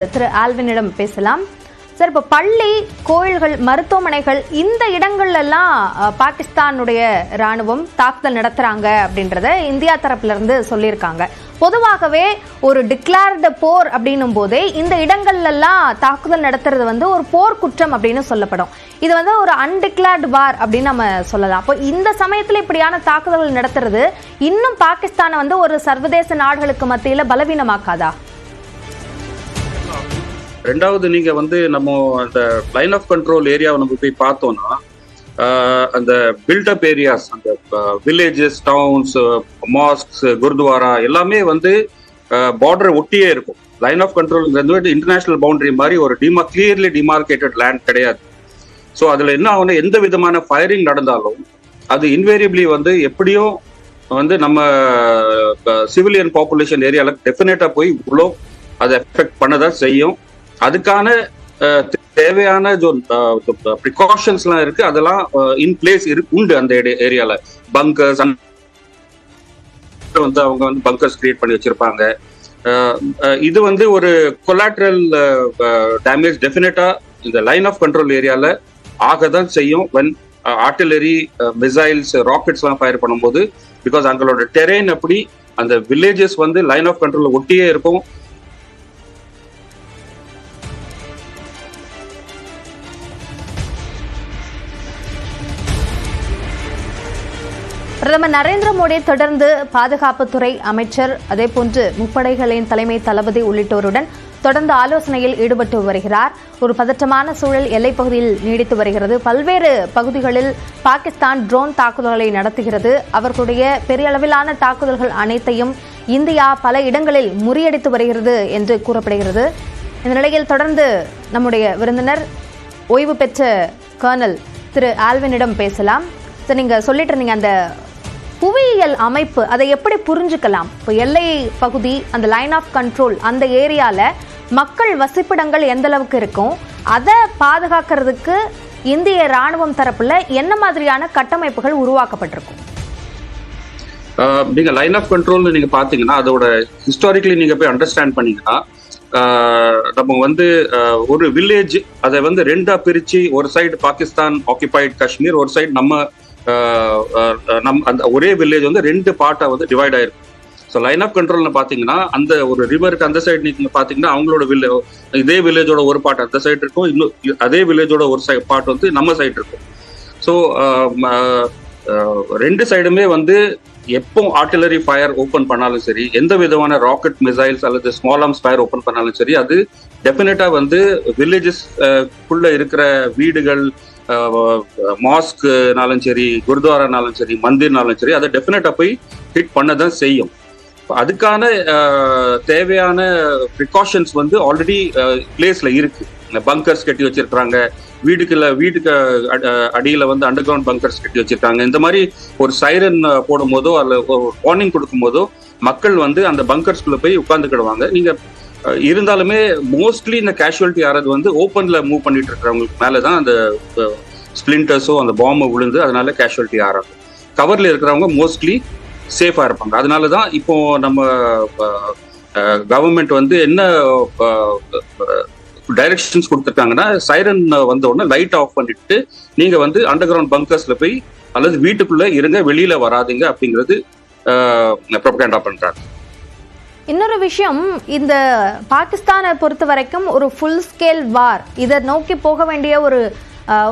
திரு ஆல்வினிடம் பேசலாம். சார், இப்போ பள்ளி, கோயில்கள், மருத்துவமனைகள் இந்த இடங்கள்ல எல்லாம் பாகிஸ்தானுடைய ராணுவம் தாக்குதல் நடத்துறாங்க அப்படின்றத இந்தியா தரப்புல இருந்து சொல்லியிருக்காங்க. பொதுவாகவே ஒரு டிக்ளேர்டு போர் அப்படின்னும் போதே இந்த இடங்கள்ல எல்லாம் தாக்குதல் நடத்துறது ஒரு போர் குற்றம் அப்படின்னு சொல்லப்படும். இது ஒரு அன்டிக்ளேர்டு வார் அப்படின்னு நம்ம சொல்லலாம். அப்போ இந்த சமயத்துல இப்படியான தாக்குதல்கள் நடத்துறது இன்னும் பாகிஸ்தானை ஒரு சர்வதேச நாடுகளுக்கு மத்தியில பலவீனமாக்காதா? ரெண்டாவது, நீங்க நம்ம அந்த லைன் ஆஃப் கண்ட்ரோல் ஏரியாவை நம்ம போய் பார்த்தோம்னா, அந்த பில்டப் ஏரியாஸ், அந்த வில்லேஜஸ், டவுன்ஸ், மாஸ்க்ஸ், குருத்வாரா எல்லாமே பார்டரை ஒட்டியே இருக்கும். Line of control international boundary மாதிரி ஒரு கிளியர்லி டிமார்கேட்டட் லேண்ட் கிடையாது. ஸோ அதுல என்ன ஆகும்னா, எந்த விதமான ஃபயரிங் நடந்தாலும் அது இன்வேரியபிளி எப்படியும் நம்ம சிவிலியன் பாப்புலேஷன் ஏரியால டெஃபினட்டா போய் இவ்வளோ அதை எஃபெக்ட் பண்ணதான் செய்யும். அதுக்கான தேவையான ப்ரிகாஷன்ஸ்லாம் இருக்கு, அதெல்லாம் இன் பிளேஸ் உண்டு. அந்த ஏரியால பங்கர்ஸ் அவங்க பங்கர்ஸ் கிரியேட் பண்ணி வச்சிருப்பாங்க. இது ஒரு கொலாட்ரல் டேமேஜ் டெஃபினட்டா இந்த லைன் ஆஃப் கண்ட்ரோல் ஏரியால ஆகதான் செய்யும். வென் ஆர்டிலரி, மிசைல்ஸ், ராக்கெட்ஸ் எல்லாம் ஃபயர் பண்ணும்போது, பிகாஸ் அவங்களோட டெரெயின் அப்படி, அந்த வில்லேஜஸ் லைன் ஆஃப் கண்ட்ரோல் ஒட்டியே இருக்கும். பிரதமர் நரேந்திர மோடி தொடர்ந்து பாதுகாப்புத்துறை அமைச்சர், அதே போன்று முப்படைகளின் தலைமை தளபதி உள்ளிட்டோருடன் தொடர்ந்து ஆலோசனையில் ஈடுபட்டு வருகிறார். ஒரு பதற்றமான சூழல் எல்லைப் பகுதியில் நீடித்து வருகிறது. பல்வேறு பகுதிகளில் பாகிஸ்தான் ட்ரோன் தாக்குதல்களை நடத்துகிறது. அவர்களுடைய பெரிய அளவிலான தாக்குதல்கள் அனைத்தையும் இந்தியா பல இடங்களில் முறியடித்து வருகிறது என்று கூறப்படுகிறது. இந்த நிலையில் தொடர்ந்து நம்முடைய விருந்தினர் ஓய்வு பெற்ற கர்னல் திரு ஆல்வினிடம் பேசலாம். நீங்க சொல்லிட்டு இருந்தீங்க, அந்த புவியியல் அமைப்பு அதை எப்படி புரிஞ்சுக்கலாம்? இப்போ எல்லை பகுதி, அந்த லைன் ஆஃப் கண்ட்ரோல், அந்த ஏரியால மக்கள் வசிப்பிடங்கள் எந்த அளவுக்கு இருக்கும், அதை பாதுகாக்கிறதுக்கு இந்திய ராணுவம் தரப்புல என்ன மாதிரியான கட்டமைப்புகள் உருவாக்கப்பட்டிருக்கும்? நீங்க லைன் ஆஃப் கண்ட்ரோல் நீங்க பாத்தீங்கன்னா, அதோட ஹிஸ்டாரிக்கலி நீங்க போய் அண்டர்ஸ்டாண்ட் பண்ணீங்கன்னா, நம்ம ஒரு வில்லேஜ் அதை ரெண்டா பிரிச்சு, ஒரு சைடு பாகிஸ்தான் ஆக்கியபைட் காஷ்மீர், ஒரு சைடு நம்ம அந்த ஒரே வில்லேஜ் ரெண்டு பார்ட்டா டிவைட் ஆயிருக்கு. ஸோ லைன் ஆஃப் கண்ட்ரோல்னு பாத்தீங்கன்னா, அந்த ஒரு ரிவருக்கு அந்த சைடு நீங்க பாத்தீங்கன்னா அவங்களோட இதே வில்லேஜோட ஒரு பார்ட் அந்த சைடு இருக்கும், இன்னும் அதே வில்லேஜோட ஒரு பார்ட் நம்ம சைடு இருக்கும். ஸோ ரெண்டு சைடுமே எப்போ ஆர்டிலரி ஃபயர் ஓப்பன் பண்ணாலும் சரி, எந்த விதமான ராக்கெட், மிசைல்ஸ் அல்லது ஸ்மால் ஆர்ம்ஸ் ஃபயர் ஓப்பன் பண்ணாலும் சரி, அது டெஃபினட்டா வில்லேஜஸ் குள்ள இருக்கிற வீடுகள், மாஸ்க்னாலும் சரி, குருத்வாரானாலும் சரி, மந்திர்னாலும் சரி, அதை டெஃபினட்டா போய் ஹிட் பண்ணதான் செய்யும். அதுக்கான தேவையான ப்ரிகாஷன்ஸ் ஆல்ரெடி பிளேஸ்ல இருக்கு. பங்கர்ஸ் கட்டி வச்சிருக்காங்க, வீட்டுக்கு அடியில அண்டர் கிரவுண்ட் பங்கர்ஸ் கட்டி வச்சிருக்காங்க. இந்த மாதிரி ஒரு சைரன் போடும் போதோ அல்ல வார்னிங் கொடுக்கும் போதோ மக்கள் அந்த பங்கர்ஸ்குள்ள போய் உட்கார்ந்துக்கிடுவாங்க. நீங்க இருந்தாலுமே மோஸ்ட்லி இந்த கேஷுவலிட்டி ஆறது ஓப்பன்ல மூவ் பண்ணிட்டு இருக்கிறவங்களுக்கு மேலதான் அந்த ஸ்பிளிண்டர்ஸோ அந்த பாம்பை விழுந்து அதனால கேஷுவலிட்டி ஆறாங்க. கவர்ல இருக்கிறவங்க மோஸ்ட்லி சேஃபா இருப்பாங்க. அதனாலதான் இப்போ நம்ம கவர்மெண்ட் என்ன டைரக்ஷன்ஸ் கொடுத்துருக்காங்கன்னா, சைரன் வந்த உடனே லைட் ஆஃப் பண்ணிட்டு நீங்க அண்டர் கிரவுண்ட் பங்கர்ஸ்ல போய் அல்லது வீட்டுக்குள்ள இருங்க, வெளியில வராதிங்க அப்படிங்கிறது ப்ரொபகண்டா பண்றாங்க. இன்னொரு விஷயம், இந்த பாகிஸ்தானை பொறுத்த வரைக்கும் ஒரு ஃபுல் ஸ்கேல் வார், இதை நோக்கி போக வேண்டிய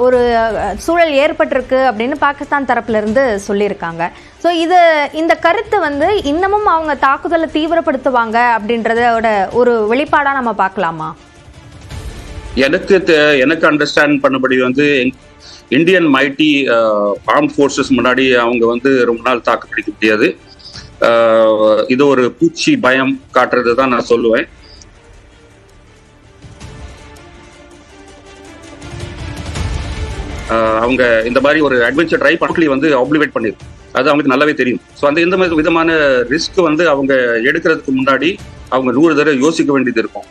ஒரு சூழல் ஏற்பட்டிருக்கு அப்படின்னு பாகிஸ்தான் தரப்புல இருந்து சொல்லியிருக்காங்க. ஸோ இந்த கருத்து இன்னமும் அவங்க தாக்குதலை தீவிரப்படுத்துவாங்க அப்படின்றதோட ஒரு வெளிப்பாடா நம்ம பார்க்கலாமா? எனக்கு அண்டர்ஸ்டாண்ட் பண்ணபடி இந்தியன் மைட்டி ஆர்ம் ஃபோர்ஸஸ் முன்னாடி அவங்க ரொம்ப நாள் தாக்கு பிடிக்க முடியாது. இது ஒரு பூச்சி பயம் காட்டுறது தான் நான் சொல்லுவேன். அவங்க இந்த மாதிரி ஒரு அட்வென்ச்சர் ட்ரை பண்ணி ஆப்ளிவேட் பண்ணிருக்கு, அது அவங்களுக்கு நல்லாவே தெரியும். ஸோ இந்த மாதிரி விதமான ரிஸ்க் அவங்க எடுக்கிறதுக்கு முன்னாடி அவங்க 100 தடவை யோசிக்க வேண்டியது இருக்கும்.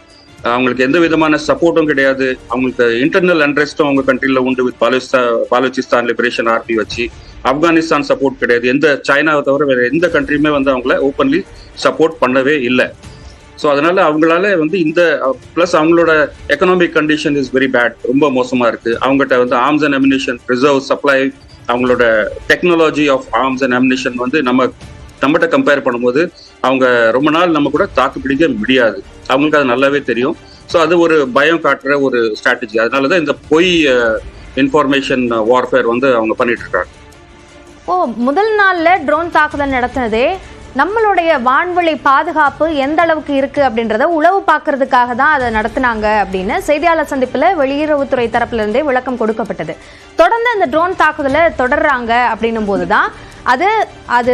அவங்களுக்கு எந்த விதமான சப்போர்ட்டும் கிடையாது. அவங்களுக்கு இன்டர்னல் அண்ட்ரெஸ்டும் அவங்க கண்ட்ரில உண்டு. வித் பாலோச்சிஸ்தான் லிபரேஷன் ஆர்மி வச்சு ஆப்கானிஸ்தான் சப்போர்ட் கிடையாது. சைனாவை தவிர வேற எந்த கண்ட்ரியுமே அவங்கள ஓப்பன்லி சப்போர்ட் பண்ணவே இல்லை. ஸோ அதனால அவங்களால வந்து இந்த ப்ளஸ் அவங்களோட economic condition is very bad, ரொம்ப மோசமாக இருக்கு. அவங்ககிட்ட வந்து arms and ammunition reserve supply, அவங்களோட technology of arms and ammunition வந்து நம்மகிட்ட கம்பேர் பண்ணும்போது அவங்க ரொம்ப நாள் நம்ம கூட தாக்கு பிடிக்க முடியாது. அவங்களுக்கு அது நல்லாவே தெரியும். ஸோ அது ஒரு பயம் காட்டுற ஒரு ஸ்ட்ராட்டஜி. அதனால தான் இந்த பொய் இன்ஃபர்மேஷன் வார்ஃபேர் வந்து அவங்க பண்ணிட்டு இருக்காங்க. முதல் நாள்ல ட்ரோன் தாக்குதல் நடத்தினதே நம்மளுடைய வான்வெளி பாதுகாப்பு எந்த அளவுக்கு இருக்கு அப்படின்றத உளவு பார்க்கறதுக்காக தான் அதை நடத்தினாங்க அப்படின்னு செய்தியாளர் சந்திப்புல வெளியுறவுத்துறை தரப்புல இருந்தே விளக்கம் கொடுக்கப்பட்டது. தொடர்ந்து அந்த ட்ரோன் தாக்குதலை தொடர்றாங்க அப்படின்னும் போதுதான் அது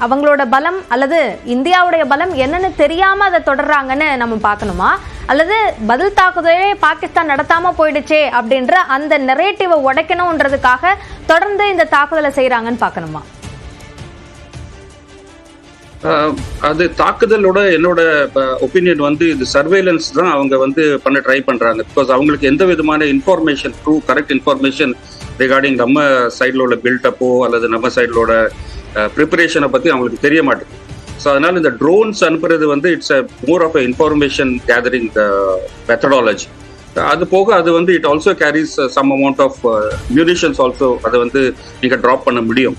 அவங்களோட பலம் அல்லது இந்தியாவுடைய பலம் என்னன்னு தெரியாம அதை தொடர்றாங்கன்னு நம்ம பார்க்கணுமா, அல்லது பதில் தாக்குதலே பாகிஸ்தான் நடத்தாம போயிடுச்சே அப்படின்ற அந்த நெரேட்டிவை உடைக்கணும்ன்றதுக்காக தொடர்ந்து இந்த தாக்குதலை செய்யறாங்கன்னு பார்க்கணுமா? அது தாக்குதலோட என்னோட ஒப்பீனியன் வந்து இது சர்வேலன்ஸ் தான் அவங்க வந்து பண்ண ட்ரை பண்றாங்க. பிகாஸ் அவங்களுக்கு எந்த விதமான information, true correct information regarding நம்ம சைடில் உள்ள பில்டப்போ அல்லது நம்ம சைடிலோட ப்ரிப்பரேஷனை பற்றி அவங்களுக்கு தெரிய மாட்டேங்குது. ஸோ அதனால இந்த ட்ரோன்ஸ் அனுப்புறது வந்து it's a more of a information gathering methodology. அது போக அது வந்து it also carries some amount of munitions also, அதை வந்து நீங்கள் ட்ராப் பண்ண முடியும்.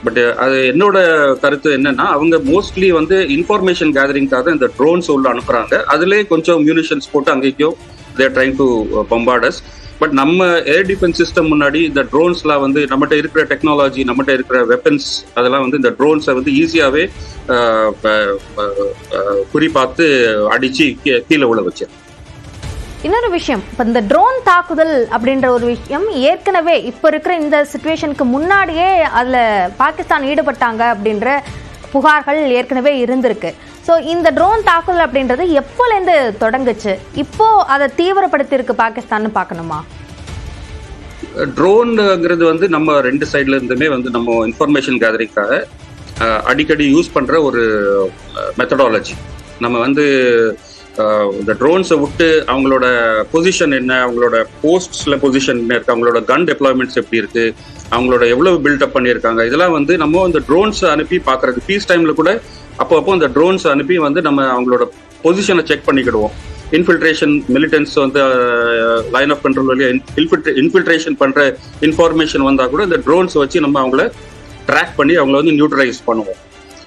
பட் அது என்னோட கருத்து என்னன்னா, அவங்க மோஸ்ட்லி வந்து இன்ஃபர்மேஷன் கேதரிங்காக இந்த ட்ரோன்ஸ் உள்ள அனுப்புறாங்க. அதுலேயே கொஞ்சம் மியூனிஷன்ஸ் போட்டு அங்கேயும் தேர் ட்ரைங் டு பம்பார்டஸ். பட் நம்ம ஏர் டிஃபென்ஸ் சிஸ்டம் முன்னாடி இந்த ட்ரோன்ஸ்லாம் வந்து நம்மகிட்ட இருக்கிற டெக்னாலஜி, நம்மகிட்ட இருக்கிற வெப்பன்ஸ், அதெல்லாம் வந்து இந்த ட்ரோன்ஸை வந்து ஈஸியாகவே குறிப்பாத்து அடிச்சு கீழே உள்ள வச்சு. இன்னொரு விஷயம், இப்போ இந்த ட்ரோன் தாக்குதல் அப்படின்ற ஒரு விஷயம் ஏற்கனவே இப்போ இருக்கிற இந்த சிச்சுவேஷனுக்கு முன்னாடியே அதில் பாகிஸ்தான் ஈடுபட்டாங்க அப்படின்ற புகார்கள் ஏற்கனவே இருந்திருக்கு. ஸோ இந்த ட்ரோன் தாக்குதல் அப்படின்றது எப்போலேருந்து தொடங்குச்சு, இப்போ அதை தீவிரப்படுத்தியிருக்கு பாகிஸ்தான் பார்க்கணுமா? ட்ரோன்ங்கிறது வந்து நம்ம ரெண்டு சைட்ல இருந்துமே வந்து நம்ம இன்ஃபர்மேஷன் கேதரிங்காக அடிக்கடி யூஸ் பண்ற ஒரு மெத்தடாலஜி. நம்ம வந்து இந்த ட்ரோன்ஸை விட்டு அவங்களோட பொசிஷன் என்ன, அவங்களோட போஸ்ட்ஸ்ல பொசிஷன் என்ன இருக்கு, அவங்களோட கன் டெப்ளாய்மெண்ட்ஸ் எப்படி இருக்கு, அவங்களோட எவ்வளவு பில்டப் பண்ணியிருக்காங்க, இதெல்லாம் வந்து நம்ம இந்த ட்ரோன்ஸ் அனுப்பி பார்க்கறது. பீஸ் டைம்ல கூட அப்போ இந்த ட்ரோன்ஸ் அனுப்பி வந்து நம்ம அவங்களோட பொசிஷனை செக் பண்ணிக்கிடுவோம். இன்ஃபில்ட்ரேஷன் மிலிட்டன்ஸ் வந்து லைன் ஆஃப் கண்ட்ரோல் வழியா இன்ஃபில்ட்ரேஷன் பண்ற இன்ஃபர்மேஷன் வந்தா கூட இந்த ட்ரோன்ஸ் வச்சு நம்ம அவங்கள ட்ராக் பண்ணி அவங்கள வந்து நியூட்ரலைஸ் பண்ணுவோம்.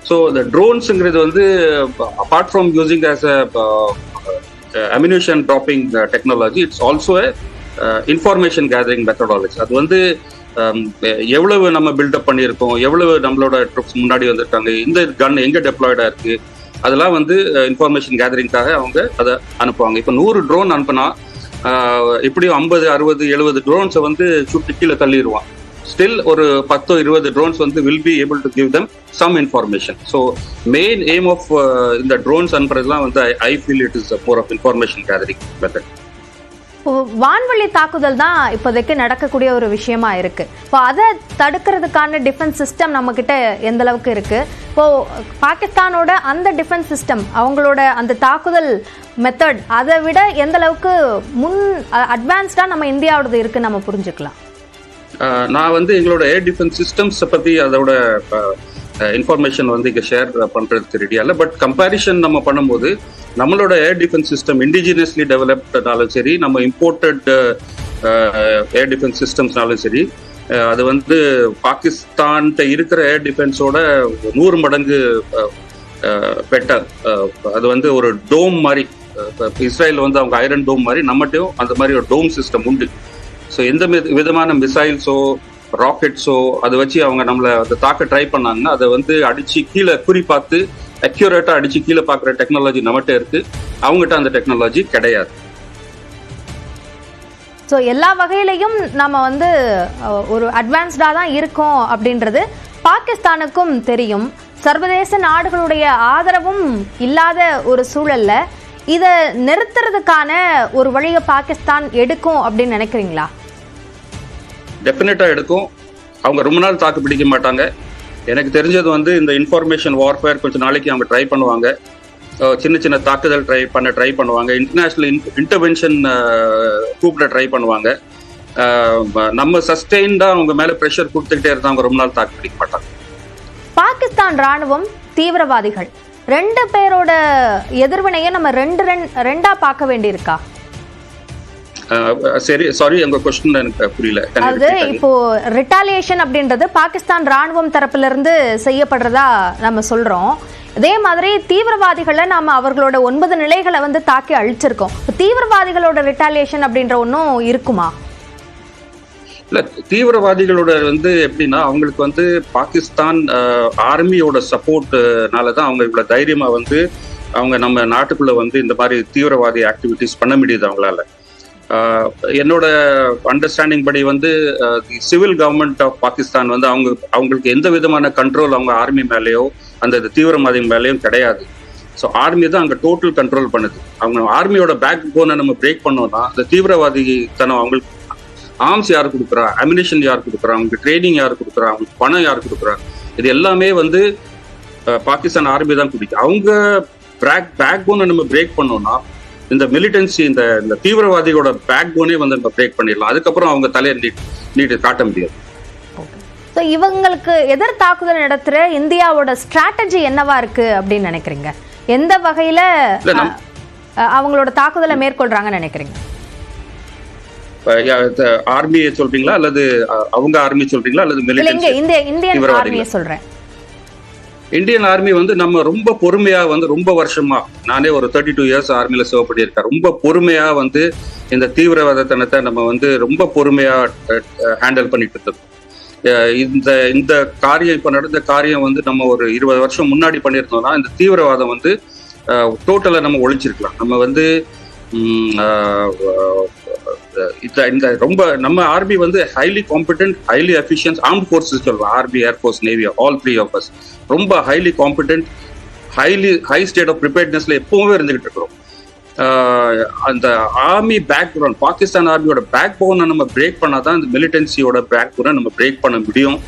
ஸோ இந்த ட்ரோன்ஸுங்கிறது வந்து apart from using as a ammunition dropping technology, it's also information gathering methodology. அது வந்து எவ்வளவு நம்ம பில்டப் பண்ணியிருக்கோம், எவ்வளவு நம்மளோட ட்ரூப்ஸ் முன்னாடி வந்திருக்காங்க, இந்த கன் எங்கே டெப்ளாய்டா இருக்கு, அதெல்லாம் வந்து இன்ஃபர்மேஷன் கேதரிங்காக அவங்க அதை அனுப்புவாங்க. இப்போ 100 ட்ரோன் அனுப்புனா எப்படியும் 50, 60, 70 ட்ரோன்ஸை வந்து சுட்டு கீழே தள்ளிடுவான். ஸ்டில் ஒரு 10-20 ட்ரோன்ஸ் வந்து will be able to give them some information. So main aim of இந்த ட்ரோன்ஸ் அனுப்புறதுலாம் வந்து I feel it is more of information gathering method. வான்வெளி தாக்குதல் தான் இப்போதைக்கு நடக்கக்கூடிய ஒரு விஷயமா இருக்கு. இப்போ அதை தடுக்கிறதுக்கான டிஃபென்ஸ் சிஸ்டம் நம்ம கிட்ட எந்த அளவுக்கு இருக்கு? இப்போ பாகிஸ்தானோட அந்த டிஃபென்ஸ் சிஸ்டம், அவங்களோட அந்த தாக்குதல் மெத்தட் அதை விட எந்த அளவுக்கு அட்வான்ஸ்டா நம்ம இந்தியாவோடது இருக்கு நம்ம புரிஞ்சுக்கலாம். நான் வந்து எங்களோட ஏர் டிஃபென்ஸ் சிஸ்டம்ஸை பற்றி அதோட இன்ஃபர்மேஷன் வந்து இங்கே ஷேர் பண்ணுறதுக்கு ரெடியாக இல்லை. பட் கம்பேரிஷன் நம்ம பண்ணும்போது நம்மளோட ஏர் டிஃபென்ஸ் சிஸ்டம் இண்டிஜினியஸ்லி டெவலப்டாலும் சரி, நம்ம இம்போர்ட்டட் ஏர் டிஃபென்ஸ் சிஸ்டம்ஸ்னாலும் சரி, அது வந்து பாகிஸ்தான்கிட்ட இருக்கிற ஏர் டிஃபென்ஸோட 100 மடங்கு பெட்டர். அது வந்து ஒரு டோம் மாதிரி, இஸ்ரேல் வந்து அவங்க ஐரன் டோம் மாதிரி, நம்மகிட்டையும் அந்த மாதிரி ஒரு டோம் சிஸ்டம் உண்டு. ஸோ எந்த விதமான மிசைல்ஸோ ராக்கெட்ஸோ அதை வச்சு அவங்க நம்மளை அதை தாக்க ட்ரை பண்ணாங்கன்னா அதை வந்து அடிச்சு கீழே குறிப்பாத்து அக்யூரேட்டா அடிச்சு கீழே பார்க்குற டெக்னாலஜி நம்மகிட்ட இருக்கு, அவங்ககிட்ட அந்த டெக்னாலஜி கிடையாது. ஸோ எல்லா வகையிலையும் நம்ம வந்து ஒரு அட்வான்ஸ்டாக தான் இருக்கோம் அப்படின்றது பாகிஸ்தானுக்கும் தெரியும். சர்வதேச நாடுகளுடைய ஆதரவும் இல்லாத ஒரு சூழல்ல இதை நிறுத்துறதுக்கான ஒரு வழியை பாகிஸ்தான் எடுக்கும் அப்படின்னு நினைக்கிறீங்களா? டெஃபினட்டா எடுக்கும். அவங்க ரொம்ப நாள் தாக்கு பிடிக்க மாட்டாங்க. எனக்கு தெரிஞ்சது வந்து இந்த இன்ஃபர்மேஷன் வார்ஃபேர் கொஞ்சம் நாளைக்கு அவங்க ட்ரை பண்ணுவாங்க, சின்ன சின்ன தாக்குதல் ட்ரை பண்ணுவாங்க, இன்டர்நேஷனல் இன்டர்வென்ஷன் கூப்பிட ட்ரை பண்ணுவாங்க. நம்ம சஸ்டெயின்டா அவங்க மேல ப்ரெஷர் கொடுத்துக்கிட்டே இருந்தாங்க, ரொம்ப நாள் தாக்கு பிடிக்க மாட்டாங்க. பாகிஸ்தான் ராணுவம் தீவிரவாதிகள் ரெண்டு பேரோட எதிர்வினையை நம்ம ரெண்டா பார்க்க வேண்டியிருக்கா? சரி, சாரி, உங்க क्वेश्चन எனக்கு புரியல. அது இப்போ ரிட்டாலியேஷன் அப்படின்றது பாகிஸ்தான் ராணுவம் தரப்புல இருந்து செய்யப்படுறதா நம்ம சொல்றோம். இதே மாதிரி தீவிரவாதிகளை நாம அவர்களோட 9 நிலைகளை வந்து தாக்கி அழிச்சிருக்கோம். தீவிரவாதிகளோட ரிட்டாலியேஷன் அப்படின்ற ஒன்றும் இருக்குமா? இல்ல, தீவிரவாதிகளோட வந்து எப்படின்னா அவங்களுக்கு வந்து பாகிஸ்தான் ஆர்மியோட சப்போர்ட்னாலதான் அவங்க இவ்வளவு தைரியமா வந்து அவங்க நம்ம நாட்டுக்குள்ள வந்து இந்த மாதிரி தீவிரவாதி ஆக்டிவிட்டிஸ் பண்ண முடியுது அவங்களால. என்னோட அண்டர்ஸ்டாண்டிங் படி வந்து சிவில் கவர்மெண்ட் ஆஃப் பாகிஸ்தான் வந்து அவங்களுக்கு எந்த விதமான கண்ட்ரோல் அவங்க ஆர்மி மேலேயோ அந்த தீவிரவாதி மேலேயும் கிடையாது. ஸோ ஆர்மி தான் அங்கே டோட்டல் கண்ட்ரோல் பண்ணுது. அவங்க ஆர்மியோட பேக் போனை நம்ம பிரேக் பண்ணோம்னா அந்த தீவிரவாதி தனம் அவங்களுக்கு ஆர்ம்ஸ் யார் கொடுக்குறா, அம்யூனிஷன் யார் கொடுக்குறா, அவங்களுக்கு ட்ரைனிங் யார் கொடுக்குறா, அவங்களுக்கு பணம் யார் கொடுக்குறா, இது எல்லாமே வந்து பாகிஸ்தான் ஆர்மி தான் குடிக்கும். அவங்க பேக் போனை நம்ம பிரேக் பண்ணோம்னா இந்த மிலிட்டன்சி இந்த தீவிரவாதிகளோட பேக் போனே வந்து நம்ம பிரேக் பண்ணிடலாம். அதுக்கப்புறம் அவங்க தலையை நீட்டு காட்ட முடியாது. இவங்களுக்கு எதிர் தாக்குதல் நடத்துற இந்தியாவோட ஸ்ட்ராட்டஜி என்னவா இருக்கு அப்படின்னு நினைக்கிறீங்க? எந்த வகையில அவங்களோட தாக்குதலை மேற்கொள்றாங்கன்னு நினைக்கிறீங்க? ஆர்மியை சொல்றீங்களா அல்லது அவங்க ஆர்மி சொல்றீங்களா அல்லது மிலிட்டன்சி? இந்தியன் ஆர்மியை சொல்றேன். இந்தியன் ஆர்மி வந்து நம்ம ரொம்ப பொறுமையா வந்து ரொம்ப வருஷமா, நானே ஒரு 32 இயர்ஸ் ஆர்மியில சர்வ் பண்ணியிருக்கேன். ரொம்ப பொறுமையா வந்து இந்த தீவிரவாதத்தனத்தை நம்ம வந்து ரொம்ப பொறுமையா ஹேண்டில் பண்ணிட்டு இருக்கோம். இந்த காரியம் இப்ப நடந்த காரியம் வந்து நம்ம ஒரு 20 வருஷம் முன்னாடி பண்ணியிருந்தோம்னா இந்த தீவிரவாதம் வந்து டோட்டலா நம்ம ஒழிச்சிருக்கலாம். நம்ம வந்து இந்த ரொம்ப நம்ம ஆர்மி வந்து highly competent, highly efficient armed forces சொல்லுவோம். Army, air force, navy, all 3 of us ரொம்ப highly competent, high state of ப்ரிப்பேர்ட்னஸ்ல எப்பவுமே இருந்துகிட்டு இருக்கிறோம். அந்த ஆர்மி பேக் போன், பாகிஸ்தான் ஆர்மியோட பேக் போனை நம்ம பிரேக் பண்ணாதான் இந்த மிலிட்டன்சியோட பேக் போனை நம்ம பிரேக் பண்ண முடியும்.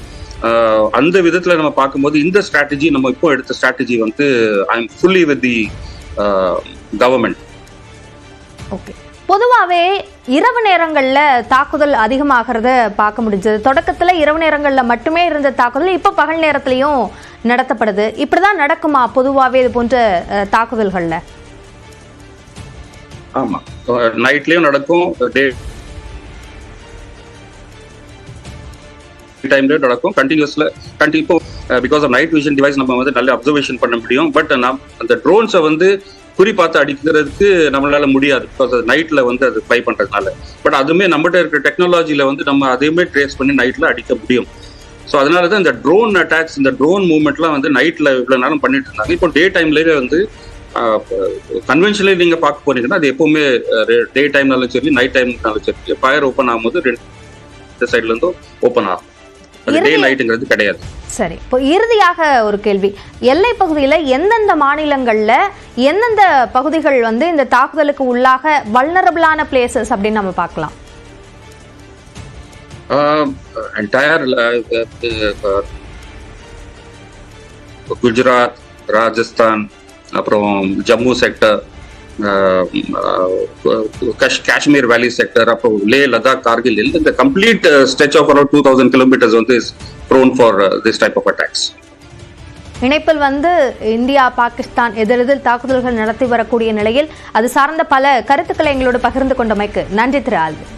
அந்த விதத்துல நம்ம பார்க்கும்போது இந்த ஸ்ட்ராட்டஜி, நம்ம இப்போ எடுத்த ஸ்ட்ராட்டஜி வந்து I am fully with the government. Okay, பொதுவாகவே இரவு நேரங்களில் தாக்குதல் அதிகமாகிறத பார்க்க முடிஞ்சது. தொடக்கத்தில் இரவு நேரங்களில் மட்டுமே இருந்த தாக்குதல் இப்போ பகல் நேரத்திலையும் நடத்தப்படுது. இப்படிதான் நடக்குமா பொதுவாகவே இது போன்ற தாக்குதல்கள்ல? ஆமா, நைட்லயும் நடக்கும், டே டைம்லயும் நடக்கும், கண்டினியூஸ்ல இப்போ because of night vision device நம்ம வந்து நல்ல அப்சர்வேஷன் பண்ண முடியும். பட் அந்த ட்ரோன்ஸை வந்து குறி பார்த்து அடிக்கிறதுக்கு நம்மளால முடியாது, பிகாஸ் நைட்ல வந்து அது ஃப்ளை பண்றதுனால. பட் அதுவுமே நம்மகிட்ட இருக்கிற டெக்னாலஜியில வந்து நம்ம அதையுமே ட்ரேஸ் பண்ணி நைட்ல அடிக்க முடியும். ஸோ அதனாலதான் இந்த ட்ரோன் அட்டாக்ஸ், இந்த ட்ரோன் மூவ்மெண்ட்லாம் வந்து நைட்ல இவ்வளவு நேரம் பண்ணிட்டு இருந்தாங்க. இப்போ டே டைம்லயே வந்து கன்வென்ஷனலி நீங்க பார்க்க போறீங்கன்னா அது எப்பவுமே டே டைம்னாலும் சரி நைட் டைம்னாலும் சரி ஃபயர் ஓப்பன் ஆகும்போது ரெண்டு சைட்ல இருந்தும் ஓப்பன் ஆகும். டே லைட்டுங்கிறது கிடையாது. சரி, இப்போ இறுதியாக ஒரு கேள்வி. எல்லை பகுதியில் எந்தெந்த மாநிலங்கள்ல எந்தெந்த பகுதிகள் வந்து இந்த தாக்குதலுக்கு உள்ளாக வல்னரபிளான பிளேசஸ் அப்படின்னு நம்ம பார்க்கலாம்? என்டையர் குஜராத், ராஜஸ்தான், அப்புறம் ஜம்மு செக்டர், காஷ்மீர் வேலி செக்டர், அப்புறம் லே, லடாக், கார்கில், இந்த complete stretch of around 2000 kilometers வந்து is prone for this type of attacks. இணைப்பில் வந்து இந்தியா, பாகிஸ்தான் எதிரெதிர் தாக்குதல்கள் நடத்தி வரக்கூடிய நிலையில் அது சார்ந்த பல கருத்துக்களை எங்களோடு பகிர்ந்து கொண்டமைக்கு நன்றி திரு ஆல்வின்.